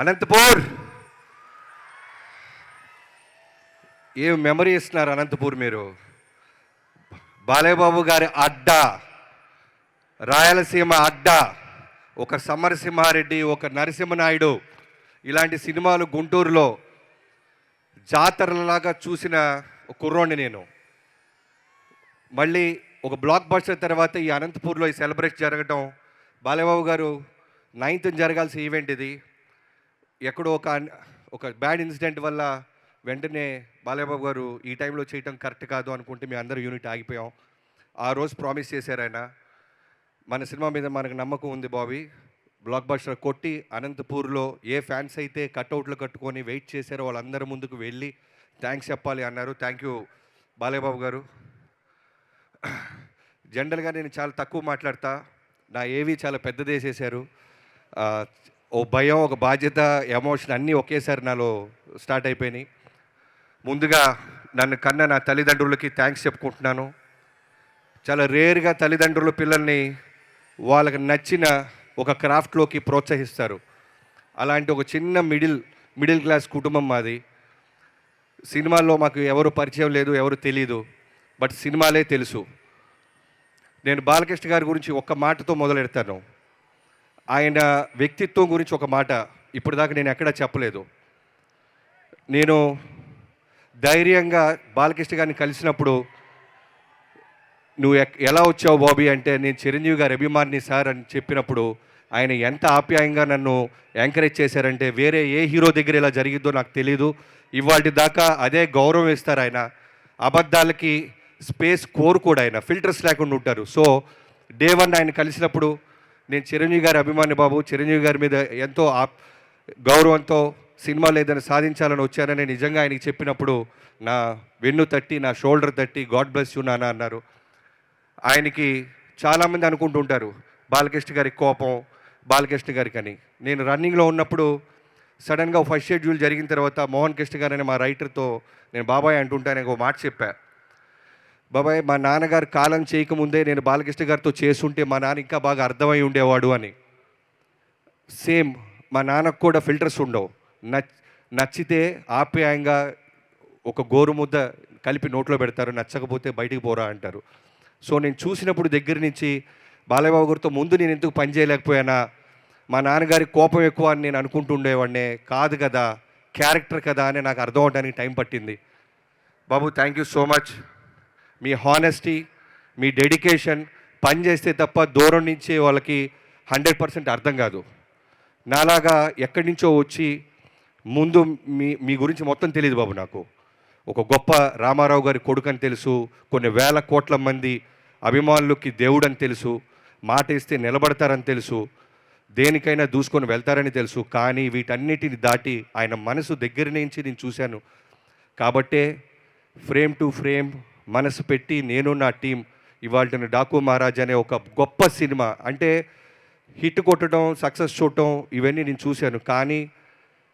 అనంతపూర్ ఏం మెమరీ ఇస్తున్నారు అనంతపూర్ మీరు. బాలయ్యబాబు గారి అడ్డా, రాయలసీమ అడ్డా, ఒక సమరసింహారెడ్డి, ఒక నరసింహనాయుడు, ఇలాంటి సినిమాలు గుంటూరులో జాతరలాగా చూసిన కుర్రోడిని నేను. మళ్ళీ ఒక బ్లాక్ బస్టర్ తర్వాత ఈ అనంతపూర్లో ఈ సెలబ్రేషన్ జరగటం, బాలయ్యబాబు గారు 9th జరగాల్సిన ఈవెంట్ ఇది. ఎక్కడో ఒక బ్యాడ్ ఇన్సిడెంట్ వల్ల వెంటనే బాలయ్యబాబు గారు ఈ టైంలో చేయటం కరెక్ట్ కాదు అనుకుంటే మీ అందరూ యూనిట్ ఆగిపోయాం. ఆ రోజు ప్రామిస్ చేశారు ఆయన, మన సినిమా మీద మనకు నమ్మకం ఉంది బాబీ, బ్లాక్ బస్టర్ కొట్టి అనంతపూర్లో ఏ ఫ్యాన్స్ అయితే కట్అవుట్లు కట్టుకొని వెయిట్ చేశారో వాళ్ళందరి ముందుకు వెళ్ళి థ్యాంక్స్ చెప్పాలి అన్నారు. థ్యాంక్ యూ బాలయ్యబాబు గారు. జనరల్గా నేను చాలా తక్కువ మాట్లాడతా, నా ఏవి చాలా పెద్దదేసేశారు. ఓ భయం, ఒక బాధ్యత, ఎమోషన్ అన్నీ ఒకేసారి నాలో స్టార్ట్ అయిపోయినాయి. ముందుగా నన్ను కన్న నా తల్లిదండ్రులకి థ్యాంక్స్ చెప్పుకుంటున్నాను. చాలా రేర్గా తల్లిదండ్రులు పిల్లల్ని వాళ్ళకి నచ్చిన ఒక క్రాఫ్ట్లోకి ప్రోత్సహిస్తారు. అలాంటి ఒక చిన్న మిడిల్ క్లాస్ కుటుంబం మాది. సినిమాల్లో మాకు ఎవరు పరిచయం లేదు, ఎవరు తెలీదు, బట్ సినిమాలే తెలుసు. నేను బాలకృష్ణ గారి గురించి ఒక్క మాటతో మొదలెడతాను. ఆయన వ్యక్తిత్వం గురించి ఒక మాట ఇప్పటిదాకా నేను ఎక్కడా చెప్పలేదు. నేను ధైర్యంగా బాలకృష్ణ గారిని కలిసినప్పుడు, నువ్వు ఎలా వచ్చావు బాబీ అంటే, నేను చిరంజీవి గారి అభిమాని సార్ అని చెప్పినప్పుడు ఆయన ఎంత ఆప్యాయంగా నన్ను ఎంకరేజ్ చేశారంటే, వేరే ఏ హీరో దగ్గర ఇలా జరిగిద్దో నాకు తెలీదు. ఇవాటి దాకా అదే గౌరవం ఇస్తారు ఆయన. అబద్ధాలకి స్పేస్ కోరుకోడు ఆయన, ఫిల్టర్స్ లేకుండా ఉంటారు. సో డే 1 ఆయన కలిసినప్పుడు, నేను చిరంజీవి గారి అభిమాని బాబు, చిరంజీవి గారి మీద ఎంతో గౌరవంతో సినిమాలు ఏదైనా సాధించాలని వచ్చానని నిజంగా ఆయనకి చెప్పినప్పుడు నా వెన్ను తట్టి, నా షోల్డర్ తట్టి, గాడ్ బ్లెస్ యూ నాన్న అన్నారు. ఆయనకి చాలామంది అనుకుంటుంటారు బాలకృష్ణ గారి కోపం, బాలకృష్ణ గారికి అని. నేను రన్నింగ్లో ఉన్నప్పుడు సడన్గా ఫస్ట్ షెడ్యూల్ జరిగిన తర్వాత మోహన్ కృష్ణ గారు అనే మా రైటర్తో నేను బాబాయ్ అంటుంటాను ఒక మాట చెప్పా. బాబాయ్, మా నాన్నగారు కాలం చేయకముందే నేను బాలకృష్ణ గారితో చేసుంటే మా నాన్న ఇంకా బాగా అర్థమై ఉండేవాడు అని. సేమ్ మా నాన్నకు కూడా ఫిల్టర్స్ ఉండవు. నచ్చితే ఆప్యాయంగా ఒక గోరుముద్ద కలిపి నోట్లో పెడతారు, నచ్చకపోతే బయటికి పోరా అంటారు. సో నేను చూసినప్పుడు దగ్గర నుంచి బాలయ్యబాబు గారితో ముందు నేను ఎందుకు పని చేయలేకపోయానా, మా నాన్నగారి కోపం ఎక్కువ అని నేను అనుకుంటుండేవాడినే కాదు కదా, క్యారెక్టర్ కదా అని నాకు అర్థం అవడానికి టైం పట్టింది. బాబు, థ్యాంక్ యూ సో మచ్. మీ హానెస్టీ, మీ డెడికేషన్, పని చేస్తే తప్ప దూరం నుంచి వాళ్ళకి 100% అర్థం కాదు. నాలాగా ఎక్కడి నుంచో వచ్చి ముందు మీ గురించి మొత్తం తెలియదు బాబు. నాకు ఒక గొప్ప రామారావు గారి కొడుకు అని తెలుసు, కొన్ని వేల కోట్ల మంది అభిమానులకి దేవుడు అని తెలుసు, మాట ఇస్తే నిలబడతారని తెలుసు, దేనికైనా దూసుకొని వెళ్తారని తెలుసు. కానీ వీటన్నిటిని దాటి ఆయన మనసు దగ్గర నుంచి నేను చూశాను. కాబట్టే ఫ్రేమ్ టు ఫ్రేమ్ మనసు పెట్టి నేను నా టీం ఇవాళ డాకు మహారాజ్ అనే ఒక గొప్ప సినిమా, అంటే హిట్ కొట్టడం, సక్సెస్ చూడటం, ఇవన్నీ నేను చూశాను. కానీ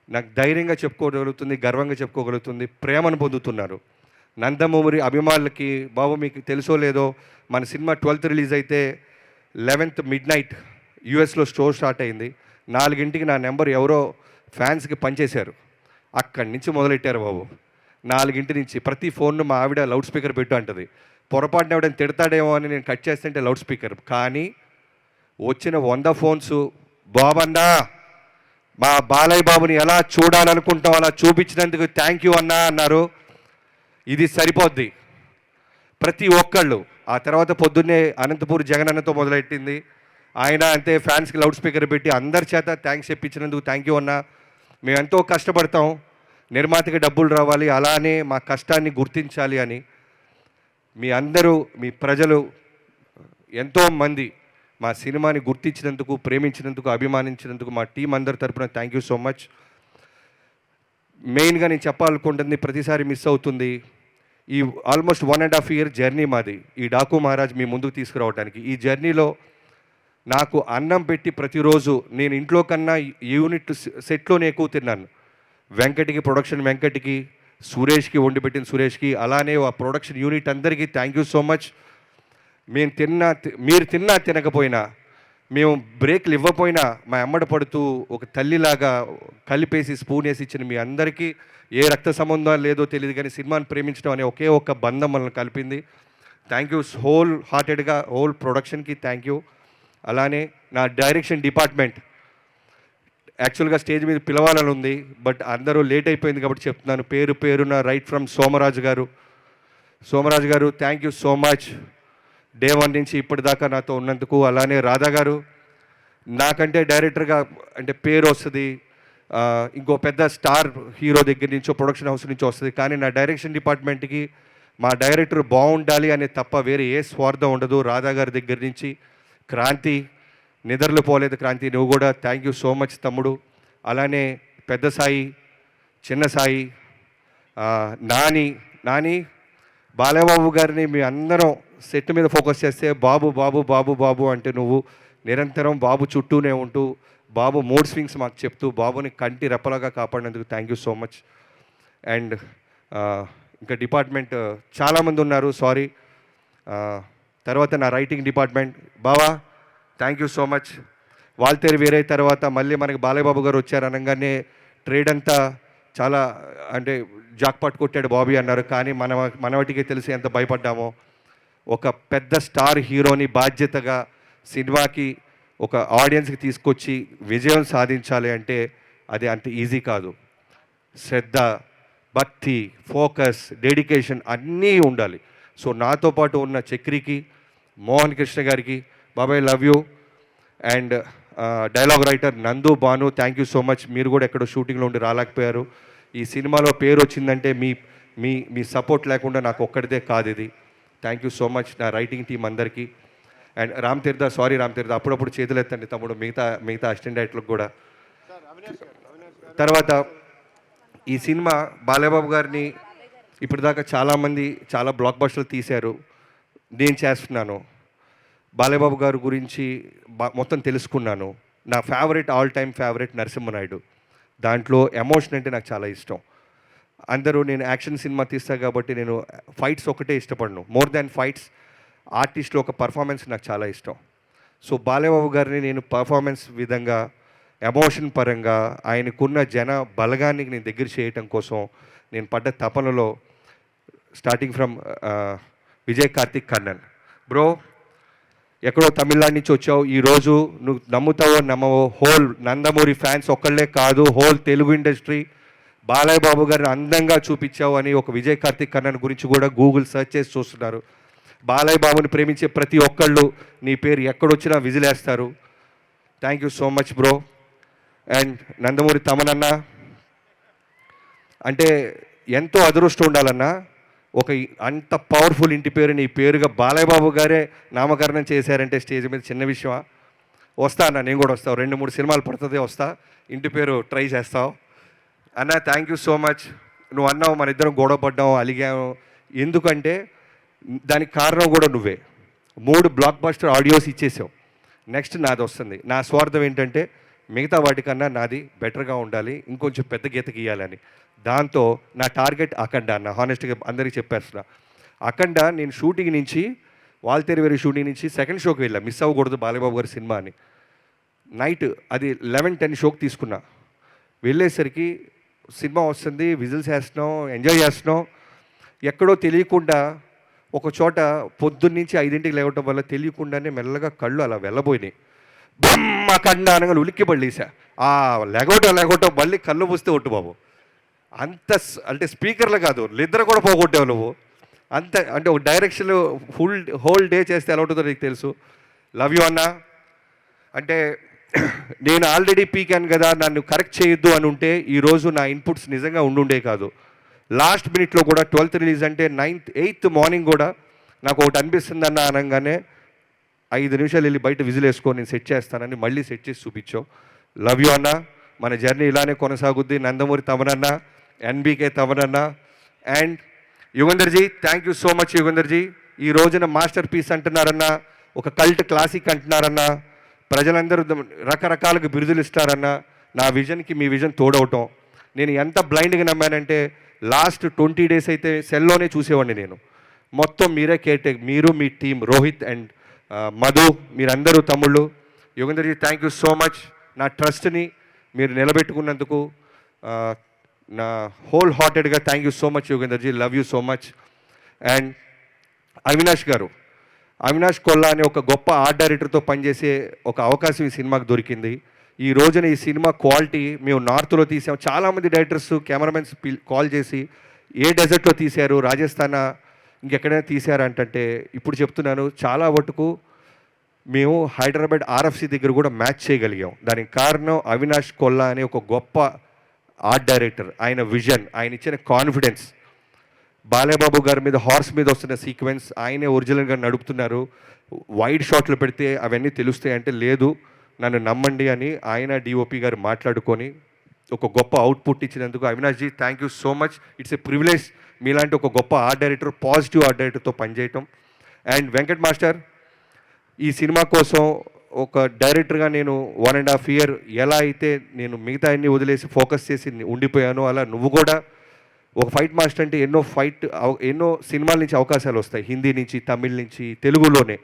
నాకు ధైర్యంగా చెప్పుకోగలుగుతుంది, గర్వంగా చెప్పుకోగలుగుతుంది, ప్రేమను పొందుతున్నారు నందమూరి అభిమానులకి. బాబు, మీకు తెలుసో లేదో, మన సినిమా 12th రిలీజ్ అయితే 11th midnight యూఎస్లో స్టోర్ స్టార్ట్ అయింది. 4 నా నెంబర్ ఎవరో ఫ్యాన్స్కి పనిచేశారు. అక్కడి నుంచి మొదలెట్టారు బాబు. 4 నుంచి ప్రతి ఫోన్ను మా ఆవిడ లౌడ్ స్పీకర్ పెట్టు అంటది. పొరపాటున ఎవడని తిడతాడేమో అని నేను కట్ చేస్తుంటే లౌడ్ స్పీకర్. కానీ వచ్చిన 100 ఫోన్స్, బాబన్నా మా బాలయ్య బాబుని ఎలా చూడాలనుకుంటాం అలా చూపించినందుకు థ్యాంక్ యూ అన్నా అన్నారు. ఇది సరిపోద్ది ప్రతి ఒక్కళ్ళు. ఆ తర్వాత పొద్దున్నే అనంతపూర్ జగనన్నతో మొదలెట్టింది. ఆయన అంతే ఫ్యాన్స్కి లౌడ్ స్పీకర్ పెట్టి అందరి చేత థ్యాంక్స్ చెప్పించినందుకు థ్యాంక్ యూ అన్నా. మేము ఎంతో కష్టపడతాం, నిర్మాతకి డబ్బులు రావాలి, అలానే మా కష్టాన్ని గుర్తించాలి అని. మీ అందరూ, మీ ప్రజలు ఎంతోమంది మా సినిమాని గుర్తించినందుకు, ప్రేమించినందుకు, అభిమానించినందుకు మా టీం అందరి తరపున థ్యాంక్ యూ సో మచ్. మెయిన్గా నేను చెప్పాలనుకుంటుంది, ప్రతిసారి మిస్ అవుతుంది, ఈ ఆల్మోస్ట్ 1.5 year జర్నీ మాది ఈ డాకు మహారాజ్ మీ ముందుకు తీసుకురావడానికి. ఈ జర్నీలో నాకు అన్నం పెట్టి ప్రతిరోజు నేను ఇంట్లో కన్నా యూనిట్ సెట్లోనే ఎక్కువ తిన్నాను. వెంకటికి, ప్రొడక్షన్ వెంకటికి, సురేష్కి, వండి పెట్టిన సురేష్కి, అలానే ఆ ప్రొడక్షన్ యూనిట్ అందరికీ థ్యాంక్ యూ సో మచ్. మీరు తిన్నా తినకపోయినా మేము బ్రేక్లు ఇవ్వకపోయినా మా ఎమ్మడ పడుతూ ఒక తల్లిలాగా కలిపేసి స్పూన్ వేసి ఇచ్చిన మీ అందరికీ ఏ రక్త సంబంధం లేదో తెలియదు కానీ సినిమాని ప్రేమించడం అనే ఒకే ఒక్క బంధం మనల్ని కలిపింది. థ్యాంక్ యూ హోల్ హార్టెడ్గా హోల్ ప్రొడక్షన్కి థ్యాంక్ యూ. అలానే నా డైరెక్షన్ డిపార్ట్మెంట్ యాక్చువల్గా స్టేజ్ మీద పిలవాలని ఉంది, బట్ అందరూ లేట్ అయిపోయింది కాబట్టి చెప్తున్నాను. పేరున రైట్ ఫ్రమ్ సోమరాజు గారు thank you so much. Day 1 నుంచి ఇప్పటిదాకా నాతో ఉన్నందుకు. అలానే రాధా గారు, నాకంటే డైరెక్టర్గా అంటే పేరు వస్తుంది, ఇంకో పెద్ద స్టార్ హీరో దగ్గర నుంచో ప్రొడక్షన్ హౌస్ నుంచి వస్తుంది, కానీ నా డైరెక్షన్ డిపార్ట్మెంట్కి మా డైరెక్టర్ బాగుండాలి అనే తప్ప వేరే ఏ స్వార్థం ఉండదు. రాధా గారి దగ్గర నుంచి క్రాంతి, నిద్రలు పోలేదు క్రాంతి, నువ్వు కూడా థ్యాంక్ యూ సో మచ్ తమ్ముడు. అలానే పెద్ద సాయి, చిన్న సాయి, నాని బాలయ్యబాబు గారిని మీ అందరం సెట్ మీద ఫోకస్ చేస్తే బాబు బాబు బాబు బాబు అంటే నువ్వు నిరంతరం బాబు చుట్టూనే ఉంటూ బాబు మూడ్ స్వింగ్స్ మాకు చెప్తూ బాబుని కంటి రెప్పలాగా కాపాడినందుకు thank you so much. And ఇంకా డిపార్ట్మెంట్ చాలామంది ఉన్నారు, సారీ. తర్వాత నా రైటింగ్ డిపార్ట్మెంట్ బావా thank you so much. Waltair వేరే తర్వాత మళ్ళీ మనకి బాలయ్యబాబు గారు వచ్చారు అనగానే ట్రేడ్ అంతా చాలా అంటే జాక్పాట్ కొట్టాడు బాబీ అన్నారు, కానీ మనవటికే తెలిసి ఎంత భయపడ్డామో. ఒక పెద్ద స్టార్ హీరోని బాధ్యతగా సినిమాకి ఒక ఆడియన్స్కి తీసుకొచ్చి విజయం సాధించాలి అంటే అది అంత ఈజీ కాదు. శ్రద్ధ, భక్తి, ఫోకస్, డెడికేషన్ అన్నీ ఉండాలి. సో నాతో పాటు ఉన్న చక్రికి, మోహన్ కృష్ణ గారికి బాబాయ్ love you. And dialogue writer Nandu, Bhanu thank you so much. మీరు కూడా ఎక్కడో షూటింగ్లో ఉండి రాలేకపోయారు. ఈ సినిమాలో పేరు వచ్చిందంటే మీ మీ మీ సపోర్ట్ లేకుండా నాకు ఒక్కడిదే కాదు ఇది. థ్యాంక్ యూ సో మచ్ నా రైటింగ్ టీం అందరికీ. And Ram Tirtha, sorry Ram తీర్థ, అప్పుడప్పుడు చేతులు ఎత్తండి తమ్ముడు, మిగతా అసిస్టెంట్ డైరెక్టర్లకు కూడా. తర్వాత ఈ సినిమా బాలయ్యబాబు గారిని ఇప్పటిదాకా చాలామంది చాలా బ్లాక్ బస్టర్లు తీశారు, నేను చేస్తున్నాను. బాలయ్యబాబు గారి గురించి మొత్తం తెలుసుకున్నాను. నా favourite all time favourite Narasimha Naidu. దాంట్లో ఎమోషన్ అంటే నాకు చాలా ఇష్టం. అందరూ నేను యాక్షన్ సినిమా తీస్తాను కాబట్టి నేను ఫైట్స్ ఒకటే ఇష్టపడను, మోర్ దాన్ ఫైట్స్ ఆర్టిస్ట్లో ఒక పర్ఫార్మెన్స్ నాకు చాలా ఇష్టం. సో బాలయ్యబాబు గారిని నేను పర్ఫార్మెన్స్ విధంగా ఎమోషన్ పరంగా ఆయనకున్న జన బలగాన్ని నేను దగ్గర చేయటం కోసం నేను పడ్డ తపనలో starting from Vijay Karthik Kannan bro, ఎక్కడో తమిళనాడు నుంచి వచ్చావు, ఈరోజు నువ్వు నమ్ముతావో నమ్మవో హోల్ నందమూరి ఫ్యాన్స్ ఒక్కళ్ళే కాదు, హోల్ తెలుగు ఇండస్ట్రీ బాలయ్య బాబు గారిని అందంగా చూపించావు అని ఒక విజయ్ కార్తిక్ కన్నన్ గురించి కూడా గూగుల్ సెర్చ్ చేసి చూస్తున్నారు. బాలయ్య బాబుని ప్రేమించే ప్రతి ఒక్కళ్ళు నీ పేరు ఎక్కడొచ్చినా విజిలేస్తారు. Thank you so much bro. And Nandamuri తమనన్న అంటే ఎంతో అదృష్టం ఉండాలన్నా, ఒక అంత పవర్ఫుల్ ఇంటి పేరు నీ పేరుగా బాలయ్య బాబు గారే నామకరణం చేశారంటే స్టేజ్ మీద చిన్న విషయమా? వస్తా అన్న, నేను కూడా వస్తావు, 2-3 సినిమాలు పడుతుంది, వస్తా, ఇంటి పేరు ట్రై చేస్తావు అన్న. Thank you so much. నువ్వు అన్నావు మన ఇద్దరం గొడవ పడ్డాము, అలిగాము, ఎందుకంటే దానికి కారణం కూడా నువ్వే. 3 బ్లాక్ బస్టర్ ఆడియోస్ ఇచ్చేసావు, నెక్స్ట్ నాది వస్తుంది. నా స్వార్థం ఏంటంటే మిగతా వాటికన్నా నాది బెటర్గా ఉండాలి, ఇంకొంచెం పెద్ద గీత గీయాలని. దాంతో నా టార్గెట్ అఖండ అన్న, హానెస్ట్గా అందరికీ చెప్పేస్తున్నా. అఖండ నేను షూటింగ్ నుంచి వాల్తేరు వేరే షూటింగ్ నుంచి సెకండ్ షోకి వెళ్ళా, మిస్ అవ్వకూడదు బాలయ్యబాబు గారి సినిమా అని. నైట్ అది 11-10 షోకి తీసుకున్నా. వెళ్ళేసరికి సినిమా వస్తుంది, విజిల్స్ వేస్తున్నాం, ఎంజాయ్ చేస్తున్నాం. ఎక్కడో తెలియకుండా ఒక చోట పొద్దున్నుంచి 5ంటికి లేవటం వల్ల తెలియకుండానే మెల్లగా కళ్ళు అలా వెళ్ళబోయినాయి. బమ్మ కండ అనగా ఉలిక్కి పడలేసా. ఆ లెగవటం మళ్ళీ కళ్ళు మూస్తే ఒట్టు బాబు, అంత అంటే స్పీకర్లు కాదు నిద్ర కూడా పోగొట్టావు నువ్వు. అంత అంటే ఒక డైరెక్షన్ హోల్ డే చేస్తే ఎలా ఉంటుందో నీకు తెలుసు. లవ్ యూ అన్న. అంటే నేను ఆల్రెడీ పీకాను కదా, నన్ను కరెక్ట్ చేయొద్దు అని ఉంటే ఈరోజు నా ఇన్పుట్స్ నిజంగా ఉండుండే కాదు. లాస్ట్ మినిట్లో కూడా 12th రిలీజ్ అంటే 8th మార్నింగ్ కూడా నాకు ఒకటి అనిపిస్తుందన్న అనగానే 5 నిమిషాలు వెళ్ళి బయట విజిల్ వేసుకొని నేను సెట్ చేస్తానని మళ్ళీ సెట్ చేసి చూపించావు. లవ్ యూ అన్న. మన జర్నీ ఇలానే కొనసాగుద్ది. నందమూరి తమనన్న, ఎన్బీకే తమనన్న and Yugandhar ji, thank you so much Yugandhar ji. ఈ రోజున మాస్టర్ పీస్ అంటున్నారన్న, ఒక కల్ట్ క్లాసిక్ అంటున్నారన్న, ప్రజలందరూ రకరకాలుగా బిరుదులు ఇస్తారన్న. నా విజన్కి మీ విజన్ తోడవటం. నేను ఎంత బ్లైండ్గా నమ్మానంటే లాస్ట్ 20 days అయితే సెల్లోనే చూసేవాడిని నేను. మొత్తం మీరే కేర్టేక్, మీరు మీ టీం రోహిత్ అండ్ మధు, మీరందరూ తమ్ముళ్ళు Yogender ji thank you so much. నా ట్రస్ట్ని మీరు నిలబెట్టుకున్నందుకు నా హోల్ హార్టెడ్గా thank you so much Yogender ji, love you so much. And Avinash garu, Avinash Kolla అనే ఒక గొప్ప ఆర్ట్ డైరెక్టర్తో పనిచేసే ఒక అవకాశం ఈ సినిమాకి దొరికింది. ఈ రోజున ఈ సినిమా క్వాలిటీ మేము నార్త్లో తీసాం. చాలామంది డైరెక్టర్స్ కెమెరామెన్స్ కాల్ చేసి ఏ డెజర్ట్లో తీశారు, రాజస్థాన్ ఇంకెక్కడైనా తీశారంటే ఇప్పుడు చెప్తున్నాను, చాలా మటుకు మేము హైదరాబాద్ ఆర్ఎఫ్సి దగ్గర కూడా మ్యాచ్ చేయగలిగాం. దానికి కారణం అవినాష్ కొల్లా అనే ఒక గొప్ప ఆర్ట్ డైరెక్టర్. ఆయన విజన్, ఆయన ఇచ్చిన కాన్ఫిడెన్స్. బాలయ్యబాబు గారి మీద హార్స్ మీద వస్తున్న సీక్వెన్స్ ఆయనే ఒరిజినల్గా నడుపుతున్నారు. వైడ్ షాట్లు పెడితే అవన్నీ తెలుస్తాయి అంటే లేదు, నన్ను నమ్మండి అని ఆయన డిఓపి గారు మాట్లాడుకొని ఒక గొప్ప అవుట్పుట్ ఇచ్చినందుకు Avinash ji thank you so much. It's a privilege మీలాంటి ఒక గొప్ప ఆర్ట్ డైరెక్టర్, పాజిటివ్ ఆర్ట్ డైరెక్టర్తో పనిచేయటం. అండ్ వెంకట్ మాస్టర్, ఈ సినిమా కోసం ఒక డైరెక్టర్గా నేను 1.5 year ఎలా అయితే నేను మిగతా అన్ని వదిలేసి ఫోకస్ చేసి ఉండిపోయానో, అలా నువ్వు కూడా ఒక ఫైట్ మాస్టర్ అంటే ఎన్నో సినిమాల నుంచి అవకాశాలు వస్తాయి, హిందీ నుంచి, తమిళ్ నుంచి, తెలుగులోనే.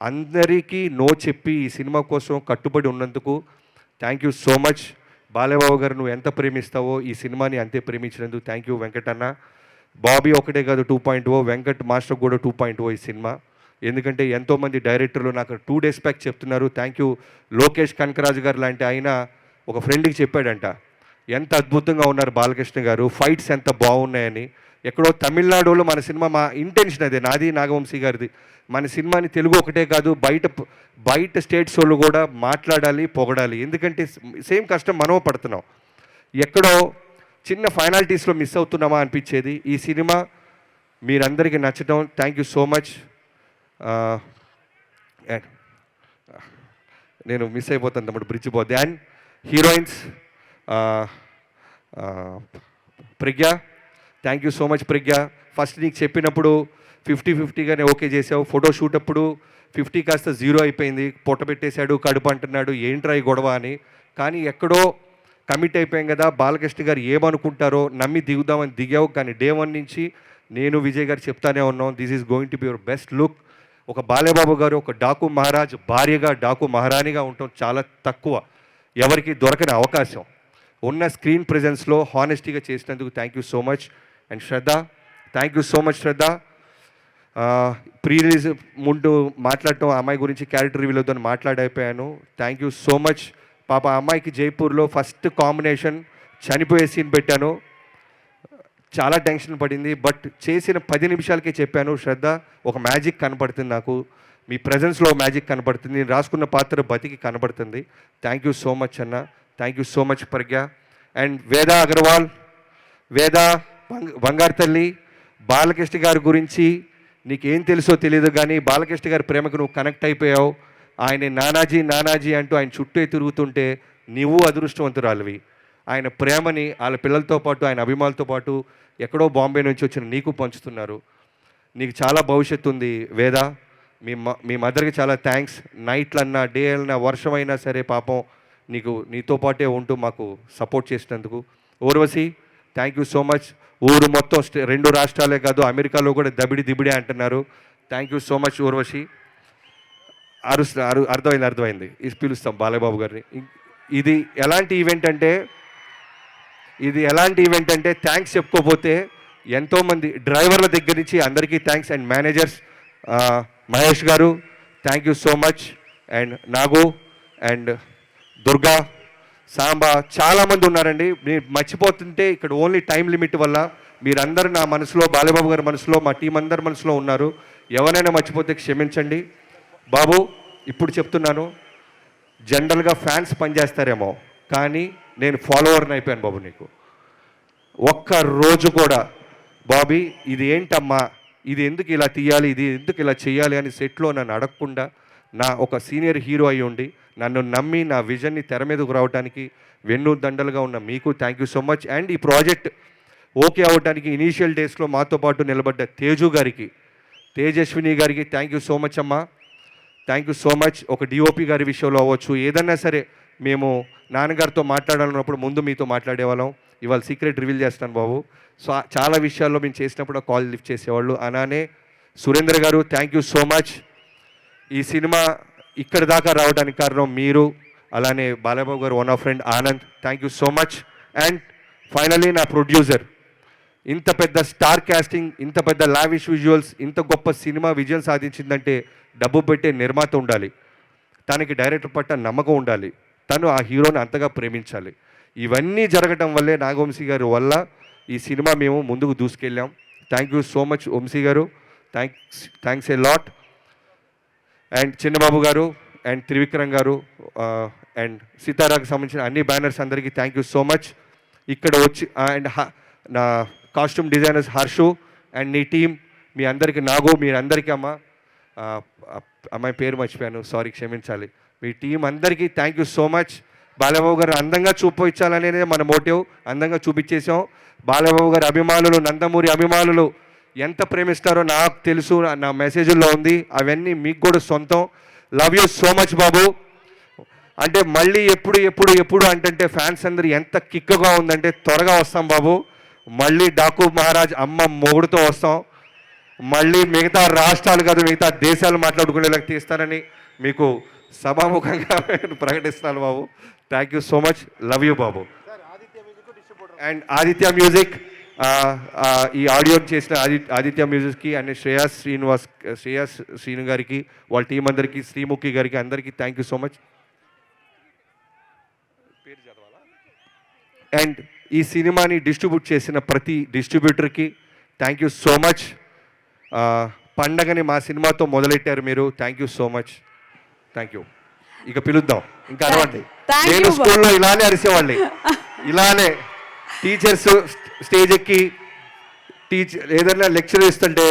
అందరికీ నో చెప్పి ఈ సినిమా కోసం కట్టుబడి ఉన్నందుకు thank you so much. Balayya Babu గారు నువ్వు ఎంత ప్రేమిస్తావో ఈ సినిమాని అంతే ప్రేమించినందుకు థ్యాంక్ యూ వెంకట్ అన్న. బాబీ ఒకటే కాదు 2.0, వెంకట్ మాస్టర్ కూడా 2.0 ఈ సినిమా. ఎందుకంటే ఎంతోమంది డైరెక్టర్లు నాకు 2 days బ్యాక్ చెప్తున్నారు థ్యాంక్ యూ. లోకేష్ కనకరాజు గారు లాంటి ఆయన ఒక ఫ్రెండ్కి చెప్పాడంట, ఎంత అద్భుతంగా ఉన్నారు బాలకృష్ణ గారు, ఫైట్స్ ఎంత బాగున్నాయని. ఎక్కడో తమిళనాడులో మన సినిమా, మా ఇంటెన్షన్ అదే, నాది నాగవంశీ గారిది, మన సినిమాని తెలుగు ఒకటే కాదు బయట స్టేట్స్ వాళ్ళు కూడా మాట్లాడాలి, పొగడాలి. ఎందుకంటే సేమ్ కష్టం మనం పడుతున్నాం. ఎక్కడో చిన్న ఫైనాలిటీస్లో మిస్ అవుతున్నామా అనిపించేది. ఈ సినిమా మీరందరికీ నచ్చడం థ్యాంక్ యూ సో మచ్. నేను మిస్ అయిపోతాను తమ్ముడు, బ్రిడ్జ్ పోద్ది. And heroines Pragya, thank you so much Pragya. First నీకు చెప్పినప్పుడు 50-50గానే ఓకే చేసావు. ఫోటో షూట్ అప్పుడు 50 కాస్త 0 అయిపోయింది. పొట్ట పెట్టేశాడు, కడుపు అంటున్నాడు, ఏంట్రా ఈ గొడవ అని. కానీ ఎక్కడో కమిట్ అయిపోయాం కదా, బాలకృష్ణ గారు ఏమనుకుంటారో నమ్మి దిగుదామని దిగావు. కానీ డే 1 నుంచి నేను విజయ్ గారు చెప్తానే ఉన్నాం, this is going to be your best look. ఒక బాలయ్యబాబు గారు ఒక డాకు మహారాజ్ భార్యగా, డాకు మహారాణిగా ఉండటం చాలా తక్కువ, ఎవరికి దొరకని అవకాశం. ఉన్న స్క్రీన్ ప్రెజెన్స్లో హానెస్టీగా చేసినందుకు thank you so much. And Shraddha, thank you so much Shraddha. Pre release ముందు మాట్లాడటం, అమ్మాయి గురించి క్యారెక్టర్ రివ్యూలో మాట్లాడైపోయాను. Thank you so much. పాప అమ్మాయికి జైపూర్లో ఫస్ట్ కాంబినేషన్ చనిపోయే సీన్ పెట్టాను, చాలా టెన్షన్ పడింది. బట్ చేసిన 10 నిమిషాలకే చెప్పాను, శ్రద్ధ ఒక మ్యాజిక్ కనపడుతుంది నాకు, మీ ప్రజెన్స్లో మ్యాజిక్ కనపడుతుంది, నేను రాసుకున్న పాత్ర బతికి కనపడుతుంది. థ్యాంక్ యూ సో మచ్ అన్న, thank you so much Pragya. And Veda Agarwal, వేద బంగారు తల్లి, బాలకృష్ణ గారి గురించి నీకేం తెలుసో తెలియదు కానీ బాలకృష్ణ గారి ప్రేమకు నువ్వు కనెక్ట్ అయిపోయావు. ఆయన నానాజీ నానాజీ అంటూ ఆయన చుట్టూ తిరుగుతుంటే నువ్వు అదృష్టవంతురాలివి. ఆయన ప్రేమని వాళ్ళ పిల్లలతో పాటు, ఆయన అభిమానులతో పాటు ఎక్కడో బాంబే నుంచి వచ్చిన నీకు పంచుతున్నారు. నీకు చాలా భవిష్యత్తు ఉంది వేద. మీ మదర్కి చాలా థ్యాంక్స్. నైట్లన్నా, డే అయినా, వర్షం అయినా సరే పాపం నీతో పాటే ఉంటూ మాకు సపోర్ట్ చేసినందుకు. Urvashi, thank you so much. ఊరు మొత్తం 2 రాష్ట్రాలే కాదు, అమెరికాలో కూడా దిబిడే అంటున్నారు. Thank you so much Urvashi. అర్థమైంది. ఇది పిలుస్తాం బాలయ్యబాబు గారిని. ఇది ఎలాంటి ఈవెంట్ అంటే థ్యాంక్స్ చెప్పుకోపోతే ఎంతోమంది డ్రైవర్ల దగ్గర నుంచి అందరికీ థ్యాంక్స్. అండ్ మేనేజర్స్ మహేష్ గారు thank you so much. And Nagu and Durga, Samba, చాలామంది ఉన్నారండి. మీరు మర్చిపోతుంటే ఇక్కడ ఓన్లీ టైం లిమిట్ వల్ల మీరందరూ నా మనసులో, బాలయ్యబాబు గారి మనసులో, మా టీం అందరి మనసులో ఉన్నారు. ఎవరైనా మర్చిపోతే క్షమించండి. బాబు ఇప్పుడు చెప్తున్నాను, జనరల్గా ఫ్యాన్స్ పనిచేస్తారేమో కానీ నేను ఫాలోవర్ని అయిపోయాను బాబు నీకు. ఒక్క రోజు కూడా బాబీ ఇది ఏంటమ్మా, ఇది ఎందుకు ఇలా తీయాలి, ఇది ఎందుకు ఇలా చేయాలి అని సెట్లో నన్ను అడగకుండా నా ఒక సీనియర్ హీరో అయి ఉండి నన్ను నమ్మి నా విజన్ని తెర మీదకు రావడానికి వెన్ను దండలుగా ఉన్న మీకు thank you so much. And ఈ ప్రాజెక్ట్ ఓకే అవ్వడానికి ఇనీషియల్ డేస్లో మాతో పాటు నిలబడ్డ తేజు గారికి, తేజస్విని గారికి థ్యాంక్ యూ సో మచ్ అమ్మా. Thank you so much. ఒక డిఓపి గారి విషయంలో అవ్వచ్చు, ఏదన్నా సరే మేము నాన్నగారితో మాట్లాడాలన్నప్పుడు ముందు మీతో మాట్లాడేవాళ్ళం. ఇవాళ సీక్రెట్ రివీల్ చేస్తాను బాబు. సో చాలా విషయాల్లో మేము చేసినప్పుడు కాల్ లిఫ్ట్ చేసేవాళ్ళు. అలానే సురేంద్ర గారు థ్యాంక్ యూ సో మచ్. ఈ సినిమా ఇక్కడ దాకా రావడానికి కారణం మీరు, అలానే బాలబాబు గారు one of friend Anand, thank you so much. And finally నా ప్రొడ్యూసర్, ఇంత పెద్ద స్టార్ కాస్టింగ్, ఇంత పెద్ద లావిష్ విజువల్స్, ఇంత గొప్ప సినిమా విజయం సాధించిందంటే డబ్బు పెట్టే నిర్మాత ఉండాలి, తనకి డైరెక్టర్ పట్ల నమ్మకం ఉండాలి, తను ఆ హీరోని అంతగా ప్రేమించాలి. ఇవన్నీ జరగటం వల్లే నాగవంశీ గారి వల్ల ఈ సినిమా మేము ముందుకు దూసుకెళ్ళాం. Thank you so much Vamsi garu, thanks a lot. And Chinnababu garu and Trivikram గారు అండ్ సీతారాకు సంబంధించిన అన్ని బ్యానర్స్ అందరికీ థ్యాంక్ యూ సో మచ్. ఇక్కడ వచ్చి అండ్ నా కాస్ట్యూమ్ డిజైనర్స్ హర్షు అండ్ నీ టీం, మీ అందరికీ నాగో, మీరందరికీ అమ్మాయి పేరు మర్చిపోయాను, సారీ క్షమించాలి. మీ టీం అందరికీ thank you so much. Balababu గారు అందంగా చూపించాలనేది మన మోటివ్, అందంగా చూపించేసాం. బాలబాబు గారి అభిమానులు, నందమూరి అభిమానులు ఎంత ప్రేమిస్తారో నాకు తెలుసు, నా మెసేజ్లో ఉంది, అవన్నీ మీకు కూడా సొంతం. లవ్ యూ సో మచ్ బాబు. అంటే మళ్ళీ ఎప్పుడు అంటే ఫ్యాన్స్ అందరు ఎంత కిక్గా ఉందంటే త్వరగా వస్తాం బాబు. మళ్ళీ డాకు మహారాజ్ అమ్మ మొగుడుతో వస్తాం. మళ్ళీ మిగతా రాష్ట్రాలు కాదు మిగతా దేశాలు మాట్లాడుకునేలాగా తీస్తానని మీకు సభాముఖంగా ప్రకటిస్తున్నాను బాబు. Thank you so much, love you బాబు. అండ్ ఆదిత్య మ్యూజిక్, ఈ ఆడియో చేసిన ఆదిత్య మ్యూజిక్కి అండ్ శ్రేయాస్ శ్రీను గారికి, వాళ్ళ టీం అందరికీ, శ్రీముఖి గారికి, అందరికీ thank you so much. And ఈ సినిమాని డిస్ట్రిబ్యూట్ చేసిన ప్రతి డిస్ట్రిబ్యూటర్కి థ్యాంక్ యూ సో మచ్. పండగని మా సినిమాతో మొదలెట్టారు మీరు, thank you so much. Thank you. ఇక పిలుద్దాం, ఇంకా అరవండి. నేను స్కూల్లో ఇలానే అరిసేవాళ్ళని, ఇలానే టీచర్స్ స్టేజ్ ఎక్కి ఏదైనా లెక్చర్ ఇస్తుంటే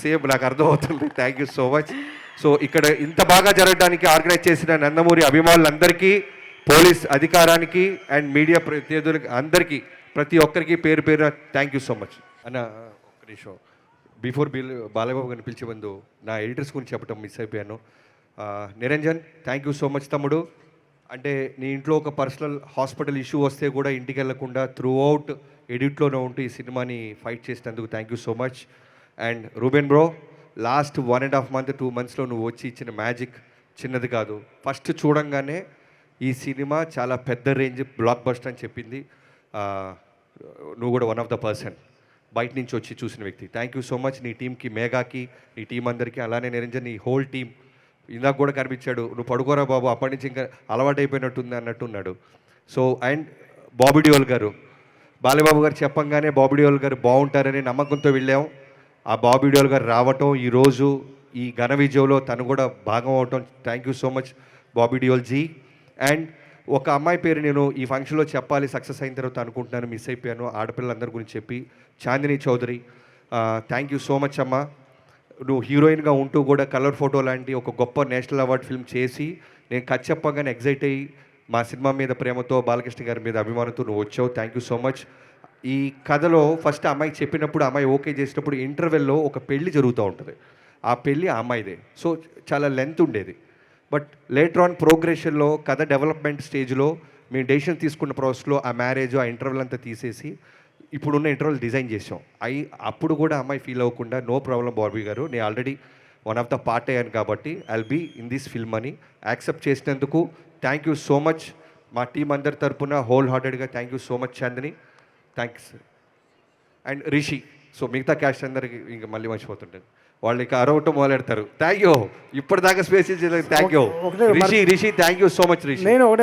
సేమ్ నాకు అర్థమవుతుంది. Thank you so much. So ఇక్కడ ఇంత బాగా జరగడానికి ఆర్గనైజ్ చేసిన నందమూరి అభిమానులందరికీ, పోలీస్ అధికారానికి అండ్ మీడియా ప్రతినిధులకి అందరికీ, ప్రతి ఒక్కరికి పేరు పేరు థ్యాంక్ యూ సో మచ్. అన్న ఒక్క నిమిషం, బిఫోర్ బాలబాబు గారిని పిలిచే ముందు నా ఎడిటర్స్ గురించి చెప్పడం మిస్ అయిపోయాను. Niranjan, thank you so much తమ్ముడు. అంటే నీ ఇంట్లో ఒక పర్సనల్ హాస్పిటల్ ఇష్యూ వస్తే కూడా ఇంటికి వెళ్లకుండా త్రూ అవుట్ ఎడిట్లోనే ఉంటూ ఈ సినిమాని ఫైట్ చేసినందుకు thank you so much. And Reuben bro, last 1.5 month 2 monthsలో నువ్వు వచ్చి ఇచ్చిన మ్యాజిక్ చిన్నది కాదు. ఫస్ట్ చూడంగానే ఈ సినిమా చాలా పెద్ద రేంజ్ బ్లాక్ బస్టర్ అని చెప్పింది. నువ్వు కూడా వన్ ఆఫ్ ద పర్సన్, బయట నుంచి వచ్చి చూసిన వ్యక్తి. Thank you so much. నీ టీంకి, మేఘాకి, నీ టీం అందరికీ, అలానే నిరంజన్, నీ హోల్ టీం. ఇందాక కూడా కనిపించాడు, నువ్వు పడుకోరా బాబు, అప్పటి నుంచి ఇంకా అలవాటు అయిపోయినట్టుంది అన్నట్టున్నాడు. సో అండ్ బాబీ డియోల్ గారు, బాలబాబు గారు చెప్పంగానే బాబీ డియోల్ గారు బాగుంటారని నమ్మకంతో వెళ్ళాం. ఆ బాబీ డియోల్ గారు రావటం, ఈరోజు ఈ ఘన విజయంలో తను కూడా భాగం అవటం, thank you so much Bobby Deol ji. And ఒక అమ్మాయి పేరు నేను ఈ ఫంక్షన్లో చెప్పాలి సక్సెస్ అయిన తర్వాత అనుకుంటున్నాను, మిస్ అయిపోయాను. ఆడపిల్లలందరి గురించి చెప్పి, Chandini Chowdary, thank you so much అమ్మ. నువ్వు హీరోయిన్గా ఉంటూ కూడా కలర్ ఫోటో లాంటి ఒక గొప్ప నేషనల్ అవార్డ్ ఫిల్మ్ చేసి నేను కథ చెప్పగానే ఎగ్జైట్ అయ్యి మా సినిమా మీద ప్రేమతో, బాలకృష్ణ గారి మీద అభిమానంతో నువ్వు వచ్చావు, థ్యాంక్ యూ సో మచ్. ఈ కథలో ఫస్ట్ అమ్మాయి చెప్పినప్పుడు, అమ్మాయి ఓకే చేసినప్పుడు ఇంటర్వెల్లో ఒక పెళ్లి జరుగుతూ ఉంటుంది. ఆ పెళ్ళి ఆ అమ్మాయిదే. సో చాలా లెంత్ ఉండేది. బట్ లేటర్ ఆన్ ప్రోగ్రెషన్లో, కథ డెవలప్మెంట్ స్టేజ్లో మేము డెసిషన్ తీసుకున్న ప్రాసెస్లో ఆ మ్యారేజ్, ఆ ఇంటర్వెల్ అంతా తీసేసి ఇప్పుడున్న ఇంటర్వెల్ డిజైన్ చేసాం. అప్పుడు కూడా అమ్మాయి ఫీల్ అవ్వకుండా, నో ప్రాబ్లం బాబీ గారు, నేను already one of the part అయ్యాను కాబట్టి I'll be in this film అని యాక్సెప్ట్ చేసినందుకు థ్యాంక్ యూ సో మచ్. మా టీం అందరి తరపున హోల్ హార్టెడ్గా thank you so much Chandini, thanks. And Rishi, so మిగతా క్యాస్ట్ అందరికి ఇంకా మళ్ళీ మర్చిపోతుంటాను, వాళ్ళు ఇక అరవటం మొదలెడతారు. థ్యాంక్ యూ, ఇప్పటిదాకా స్పేస్ ఇచ్చేది thank you Rishi. Thank you so much Rishi.